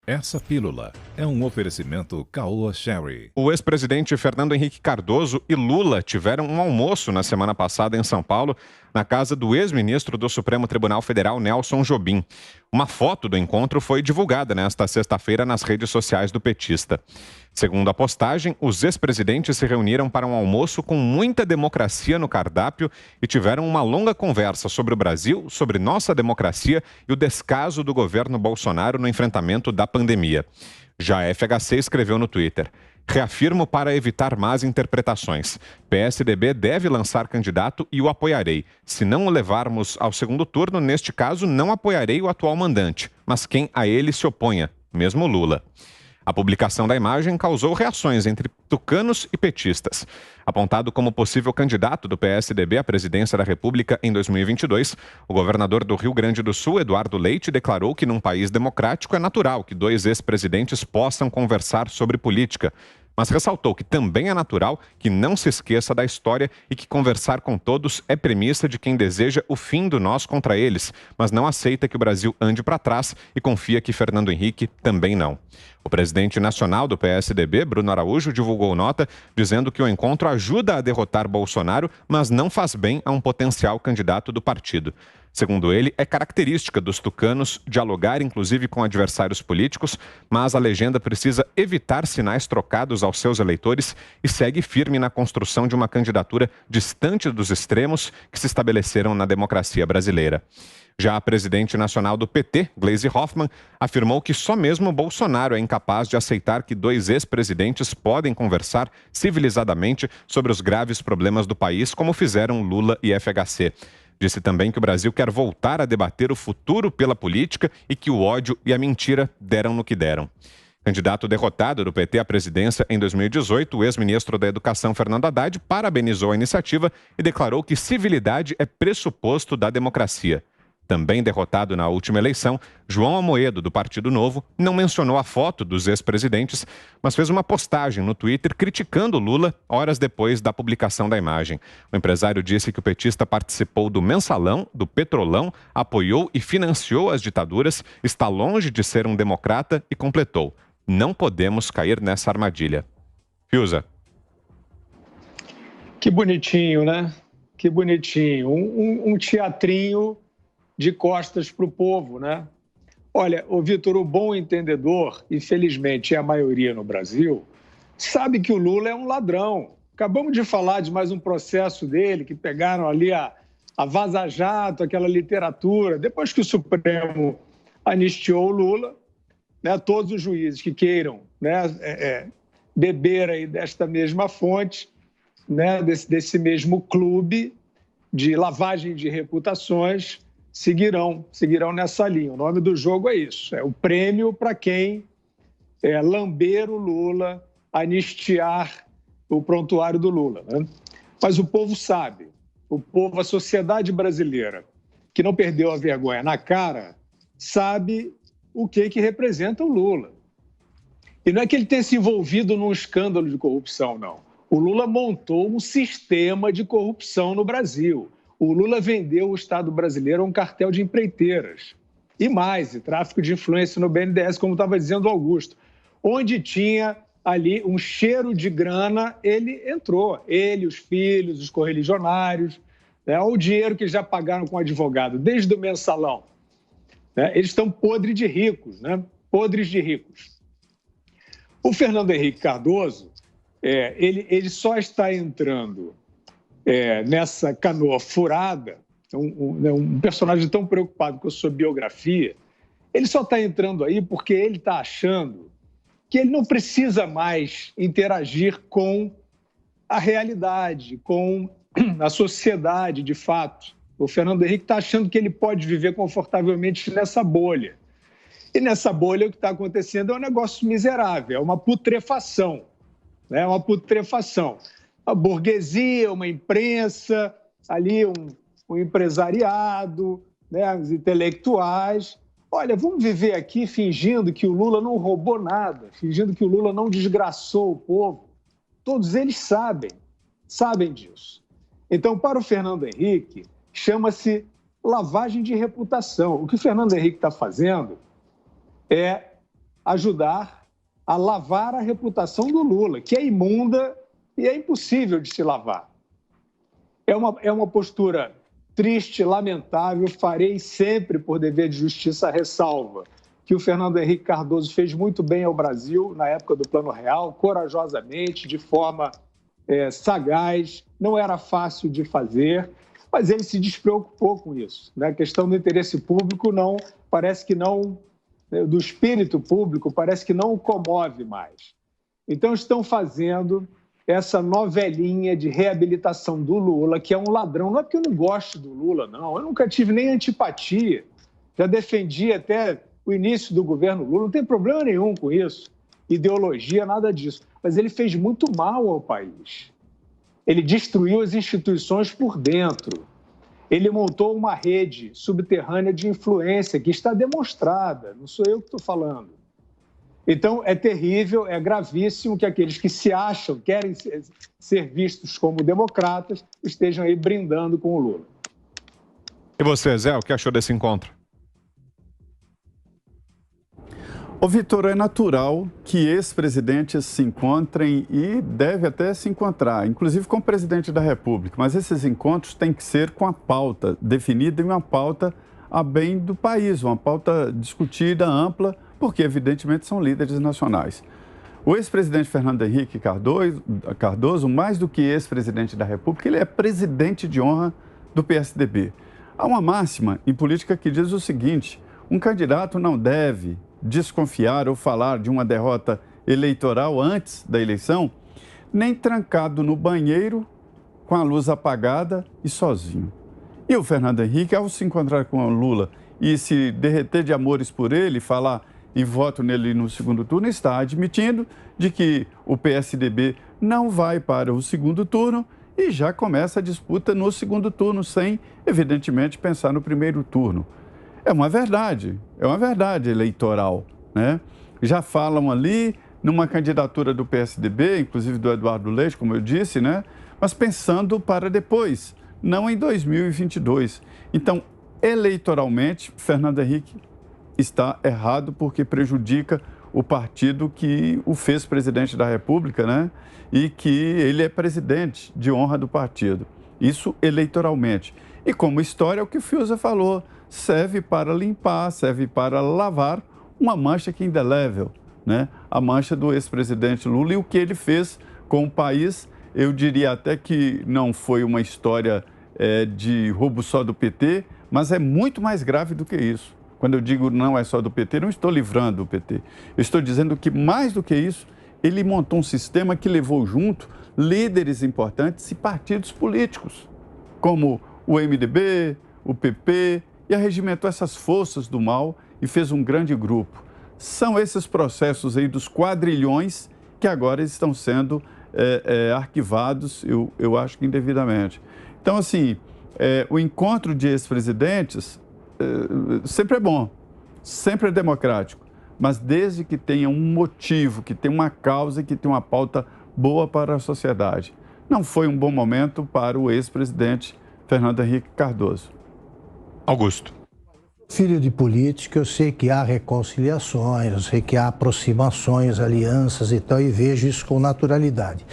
Essa pílula é um oferecimento Caoa Sherry. O ex-presidente Fernando Henrique Cardoso e Lula tiveram um almoço na semana passada em São Paulo, na casa do ex-ministro do Supremo Tribunal Federal, Nelson Jobim. Uma foto do encontro foi divulgada nesta sexta-feira nas redes sociais do petista. Segundo a postagem, os ex-presidentes se reuniram para um almoço com muita democracia no cardápio e tiveram uma longa conversa sobre o Brasil, sobre nossa democracia e o descaso do governo Bolsonaro no enfrentamento da pandemia. Já a FHC escreveu no Twitter: reafirmo para evitar más interpretações. PSDB deve lançar candidato e o apoiarei. Se não o levarmos ao segundo turno, neste caso, não apoiarei o atual mandante, mas quem a ele se oponha, mesmo Lula. A publicação da imagem causou reações entre tucanos e petistas. Apontado como possível candidato do PSDB à presidência da República em 2022, o governador do Rio Grande do Sul, Eduardo Leite, declarou que num país democrático é natural que dois ex-presidentes possam conversar sobre política, mas ressaltou que também é natural que não se esqueça da história e que conversar com todos é premissa de quem deseja o fim do nós contra eles, mas não aceita que o Brasil ande para trás e confia que Fernando Henrique também não. O presidente nacional do PSDB, Bruno Araújo, divulgou nota dizendo que o encontro ajuda a derrotar Bolsonaro, mas não faz bem a um potencial candidato do partido. Segundo ele, é característica dos tucanos dialogar inclusive com adversários políticos, mas a legenda precisa evitar sinais trocados aos seus eleitores e segue firme na construção de uma candidatura distante dos extremos que se estabeleceram na democracia brasileira. Já a presidente nacional do PT, Gleisi Hoffmann, afirmou que só mesmo Bolsonaro é incapaz de aceitar que dois ex-presidentes podem conversar civilizadamente sobre os graves problemas do país, como fizeram Lula e FHC. Disse também que o Brasil quer voltar a debater o futuro pela política e que o ódio e a mentira deram no que deram. Candidato derrotado do PT à presidência em 2018, o ex-ministro da Educação, Fernando Haddad, parabenizou a iniciativa e declarou que civilidade é pressuposto da democracia. Também derrotado na última eleição, João Amoedo, do Partido Novo, não mencionou a foto dos ex-presidentes, mas fez uma postagem no Twitter criticando Lula horas depois da publicação da imagem. O empresário disse que o petista participou do mensalão, do petrolão, apoiou e financiou as ditaduras, está longe de ser um democrata e completou: não podemos cair nessa armadilha. Fiuza. Que bonitinho, né? Que bonitinho. Um teatrinho de costas para o povo, né? Olha, o Vitor, o bom entendedor, infelizmente é a maioria no Brasil, sabe que o Lula é um ladrão. Acabamos de falar de mais um processo dele, que pegaram ali a Vaza Jato, aquela literatura. Depois que o Supremo anistiou o Lula, né, todos os juízes que queiram, né, beber aí desta mesma fonte, né, desse mesmo clube de lavagem de reputações, seguirão nessa linha. O nome do jogo é isso, é o prêmio para quem lamber o Lula, anistiar o prontuário do Lula, né? Mas o povo sabe, o povo, a sociedade brasileira, que não perdeu a vergonha na cara, sabe o que representa o Lula. E não é que ele tenha se envolvido num escândalo de corrupção, não. O Lula montou um sistema de corrupção no Brasil. O Lula vendeu o Estado brasileiro a um cartel de empreiteiras. E mais, tráfico de influência no BNDES, como estava dizendo o Augusto. Onde tinha ali um cheiro de grana, ele entrou. Ele, os filhos, os correligionários, né? O dinheiro que já pagaram com advogado, desde o mensalão. Né? Eles estão podres de ricos, né? Podres de ricos. O Fernando Henrique Cardoso, ele só está entrando nessa canoa furada, um personagem tão preocupado com a sua biografia, ele só está entrando aí porque ele está achando que ele não precisa mais interagir com a realidade, com a sociedade de fato. O Fernando Henrique está achando que ele pode viver confortavelmente nessa bolha. E nessa bolha o que está acontecendo é um negócio miserável, é uma putrefação, né? Uma putrefação. A burguesia, uma imprensa, ali um empresariado, né, os intelectuais. Olha, vamos viver aqui fingindo que o Lula não roubou nada, fingindo que o Lula não desgraçou o povo. Todos eles sabem disso. Então, para o Fernando Henrique, chama-se lavagem de reputação. O que o Fernando Henrique está fazendo é ajudar a lavar a reputação do Lula, que é imunda e é impossível de se lavar. É uma postura triste, lamentável, farei sempre por dever de justiça a ressalva que o Fernando Henrique Cardoso fez muito bem ao Brasil na época do Plano Real, corajosamente, de forma sagaz, não era fácil de fazer, mas ele se despreocupou com isso. Né? A questão do interesse público do espírito público, parece que não o comove mais. Então, estão fazendo essa novelinha de reabilitação do Lula, que é um ladrão. Não é porque eu não gosto do Lula, não. Eu nunca tive nem antipatia. Já defendi até o início do governo Lula, não tem problema nenhum com isso. Ideologia, nada disso. Mas ele fez muito mal ao país. Ele destruiu as instituições por dentro. Ele montou uma rede subterrânea de influência que está demonstrada, não sou eu que estou falando. Então, é terrível, é gravíssimo que aqueles que se acham, querem ser vistos como democratas, estejam aí brindando com o Lula. E você, Zé, o que achou desse encontro? Ô, Vitor, é natural que ex-presidentes se encontrem e deve até se encontrar, inclusive com o presidente da República. Mas esses encontros têm que ser com a pauta definida e uma pauta a bem do país, uma pauta discutida, ampla, porque evidentemente são líderes nacionais. O ex-presidente Fernando Henrique Cardoso, mais do que ex-presidente da República, ele é presidente de honra do PSDB. Há uma máxima em política que diz o seguinte: um candidato não deve desconfiar ou falar de uma derrota eleitoral antes da eleição, nem trancado no banheiro, com a luz apagada e sozinho. E o Fernando Henrique, ao se encontrar com o Lula e se derreter de amores por ele, falar em voto nele no segundo turno, está admitindo de que o PSDB não vai para o segundo turno e já começa a disputa no segundo turno, sem, evidentemente, pensar no primeiro turno. É uma verdade eleitoral, né? Já falam ali numa candidatura do PSDB, inclusive do Eduardo Leite, como eu disse, né? Mas pensando para depois, não em 2022. Então, eleitoralmente, Fernando Henrique está errado porque prejudica o partido que o fez presidente da República, né? E que ele é presidente de honra do partido. Isso eleitoralmente. E como história, é o que o Fiuza falou, serve para limpar, serve para lavar uma mancha que é indelével, né? A mancha do ex-presidente Lula e o que ele fez com o país. Eu diria até que não foi uma história de roubo só do PT, mas é muito mais grave do que isso. Quando eu digo não é só do PT, não estou livrando o PT. Eu estou dizendo que, mais do que isso, ele montou um sistema que levou junto líderes importantes e partidos políticos, como o MDB, o PP, e arregimentou essas forças do mal e fez um grande grupo. São esses processos aí dos quadrilhões que agora estão sendo arquivados, eu acho que indevidamente. Então, assim, o encontro de ex-presidentes sempre é bom, sempre é democrático, mas desde que tenha um motivo, que tenha uma causa e que tenha uma pauta boa para a sociedade. Não foi um bom momento para o ex-presidente Fernando Henrique Cardoso. Augusto. Filho de política, eu sei que há reconciliações, eu sei que há aproximações, alianças e tal, e vejo isso com naturalidade.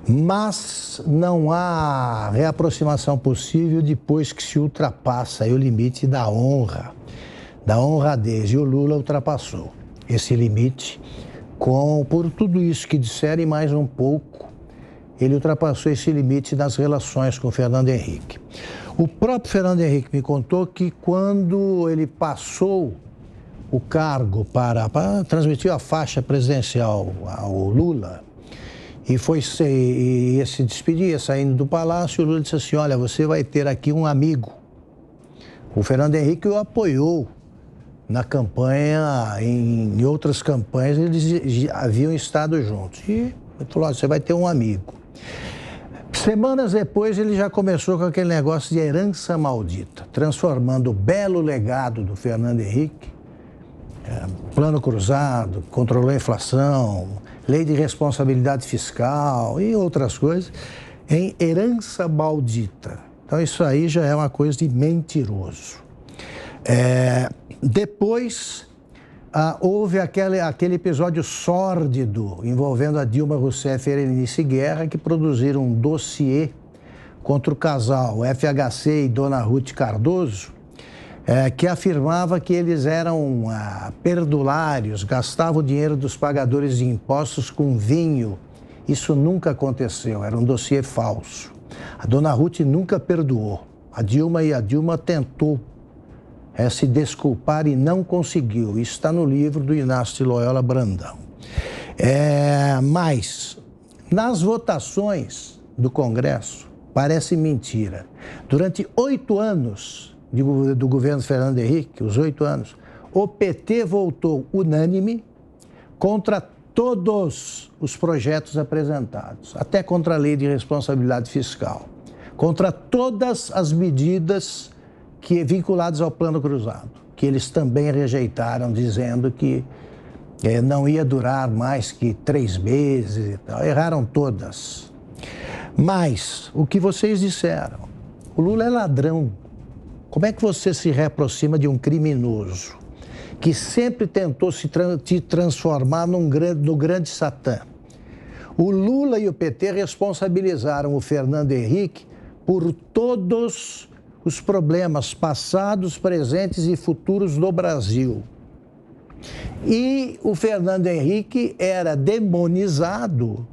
Mas não há reaproximação possível depois que se ultrapassa o limite da honradez. E o Lula ultrapassou esse limite por tudo isso que disseram e mais um pouco. Ele ultrapassou esse limite nas relações com o Fernando Henrique. O próprio Fernando Henrique me contou que quando ele passou o cargo para transmitir a faixa presidencial ao Lula e ia se despedir, saindo do palácio, o Lula disse assim: olha, você vai ter aqui um amigo. O Fernando Henrique o apoiou na campanha, em outras campanhas eles haviam estado juntos. E ele falou: olha, você vai ter um amigo. Semanas depois, ele já começou com aquele negócio de herança maldita, transformando o belo legado do Fernando Henrique, plano cruzado, controlou a inflação, lei de responsabilidade fiscal e outras coisas, em herança maldita. Então, isso aí já é uma coisa de mentiroso. Depois, houve aquele episódio sórdido envolvendo a Dilma Rousseff e a Erenice Guerra, que produziram um dossiê contra o casal FHC e Dona Ruth Cardoso, que afirmava que eles eram perdulários, gastavam o dinheiro dos pagadores de impostos com vinho. Isso nunca aconteceu, era um dossiê falso. A Dona Ruth nunca perdoou. A Dilma tentou se desculpar e não conseguiu. Isso está no livro do Inácio de Loyola Brandão. Mas, nas votações do Congresso, parece mentira. Durante 8 anos do governo Fernando Henrique, os 8 anos, o PT votou unânime contra todos os projetos apresentados, até contra a lei de responsabilidade fiscal, contra todas as medidas vinculadas ao Plano Cruzado, que eles também rejeitaram, dizendo que não ia durar mais que 3 meses e tal. Erraram todas. Mas, o que vocês disseram, o Lula é ladrão. Como é que você se reaproxima de um criminoso que sempre tentou se transformar no grande Satã? O Lula e o PT responsabilizaram o Fernando Henrique por todos os problemas passados, presentes e futuros do Brasil. E o Fernando Henrique era demonizado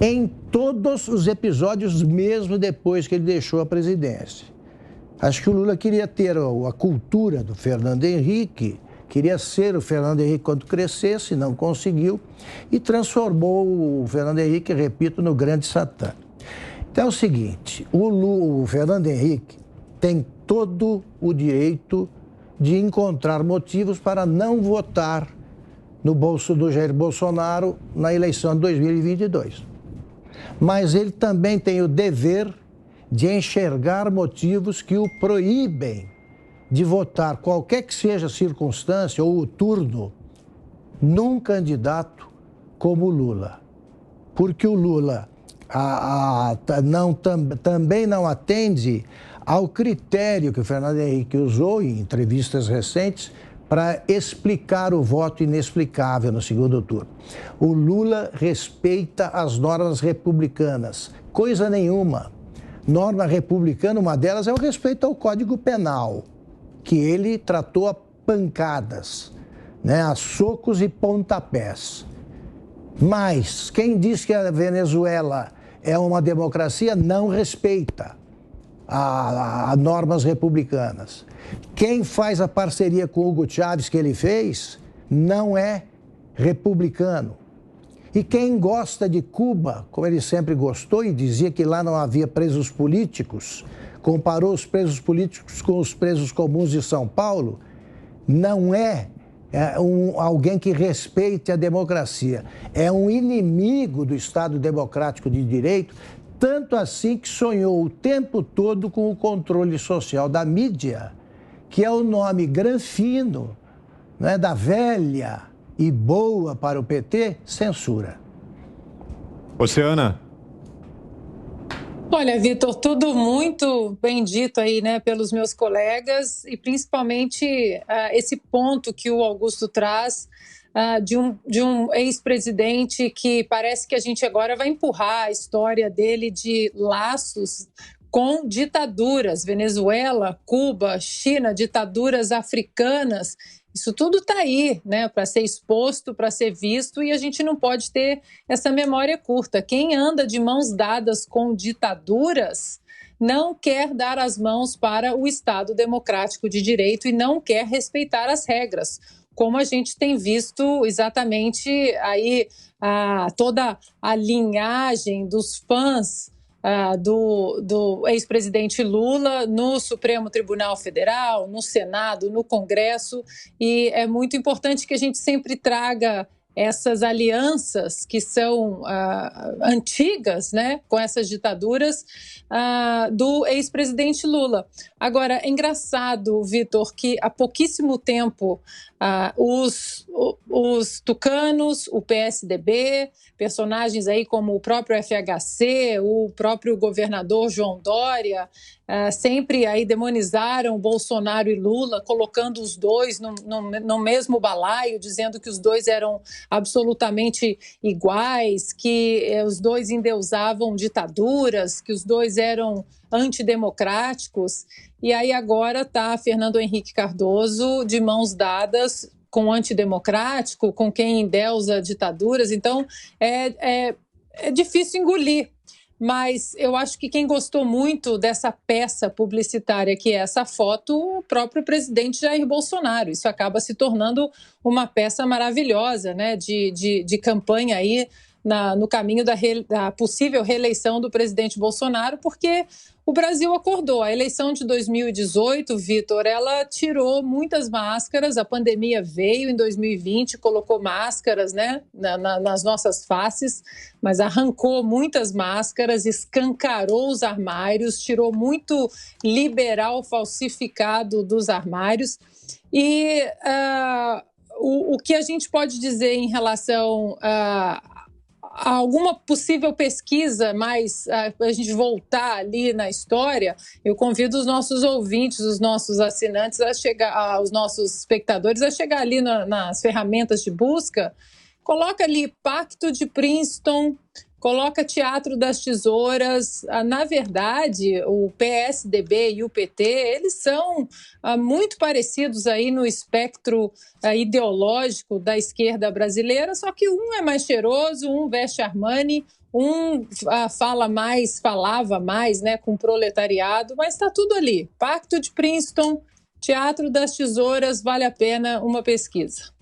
em todos os episódios, mesmo depois que ele deixou a presidência. Acho que o Lula queria ter a cultura do Fernando Henrique, queria ser o Fernando Henrique quando crescesse, não conseguiu, e transformou o Fernando Henrique, repito, no grande Satã. Então é o seguinte, o Fernando Henrique tem todo o direito de encontrar motivos para não votar no bolso do Jair Bolsonaro na eleição de 2022. Mas ele também tem o dever de enxergar motivos que o proíbem de votar, qualquer que seja a circunstância ou o turno, num candidato como o Lula. Porque o Lula também não atende ao critério que o Fernando Henrique usou em entrevistas recentes para explicar o voto inexplicável no segundo turno. O Lula respeita as normas republicanas, coisa nenhuma. Norma republicana, uma delas é o respeito ao Código Penal, que ele tratou a pancadas, a socos e pontapés. Mas quem diz que a Venezuela é uma democracia não respeita as normas republicanas. Quem faz a parceria com o Hugo Chávez que ele fez não é republicano. E quem gosta de Cuba, como ele sempre gostou e dizia que lá não havia presos políticos, comparou os presos políticos com os presos comuns de São Paulo, não é alguém que respeite a democracia. É um inimigo do Estado Democrático de Direito, tanto assim que sonhou o tempo todo com o controle social da mídia, que é o nome granfino, da velha e boa para o PT, censura. Oceana. Olha, Vitor, tudo muito bem dito aí, pelos meus colegas e principalmente esse ponto que o Augusto traz de um ex-presidente que parece que a gente agora vai empurrar a história dele de laços com ditaduras, Venezuela, Cuba, China, ditaduras africanas. Isso tudo está aí, para ser exposto, para ser visto, e a gente não pode ter essa memória curta. Quem anda de mãos dadas com ditaduras não quer dar as mãos para o Estado Democrático de Direito e não quer respeitar as regras, como a gente tem visto exatamente aí toda a linhagem dos fãs do ex-presidente Lula no Supremo Tribunal Federal, no Senado, no Congresso, e é muito importante que a gente sempre traga essas alianças que são antigas, com essas ditaduras do ex-presidente Lula. Agora, é engraçado, Vitor, que há pouquíssimo tempo os tucanos, o PSDB, personagens aí como o próprio FHC, o próprio governador João Dória, sempre aí demonizaram Bolsonaro e Lula, colocando os dois no mesmo balaio, dizendo que os dois eram absolutamente iguais, que os dois endeusavam ditaduras, que os dois eram antidemocráticos. E aí agora está Fernando Henrique Cardoso de mãos dadas com o antidemocrático, com quem endeusa ditaduras. Então, é difícil engolir. Mas eu acho que quem gostou muito dessa peça publicitária, que é essa foto, o próprio presidente Jair Bolsonaro. Isso acaba se tornando uma peça maravilhosa, né, de campanha aí no caminho da possível reeleição do presidente Bolsonaro, porque o Brasil acordou. A eleição de 2018, Vitor, ela tirou muitas máscaras, a pandemia veio em 2020, colocou máscaras, né, nas nossas faces, mas arrancou muitas máscaras, escancarou os armários, tirou muito liberal falsificado dos armários. E o que a gente pode dizer em relação a alguma possível pesquisa, mas a gente voltar ali na história, eu convido os nossos ouvintes, os nossos assinantes a chegar, os nossos espectadores a chegar ali nas ferramentas de busca, coloca ali Pacto de Princeton, coloca Teatro das Tesouras. Na verdade, o PSDB e o PT, eles são muito parecidos aí no espectro ideológico da esquerda brasileira, só que um é mais cheiroso, um veste Armani, um falava mais, né, com o proletariado, mas está tudo ali. Pacto de Princeton, Teatro das Tesouras, vale a pena uma pesquisa.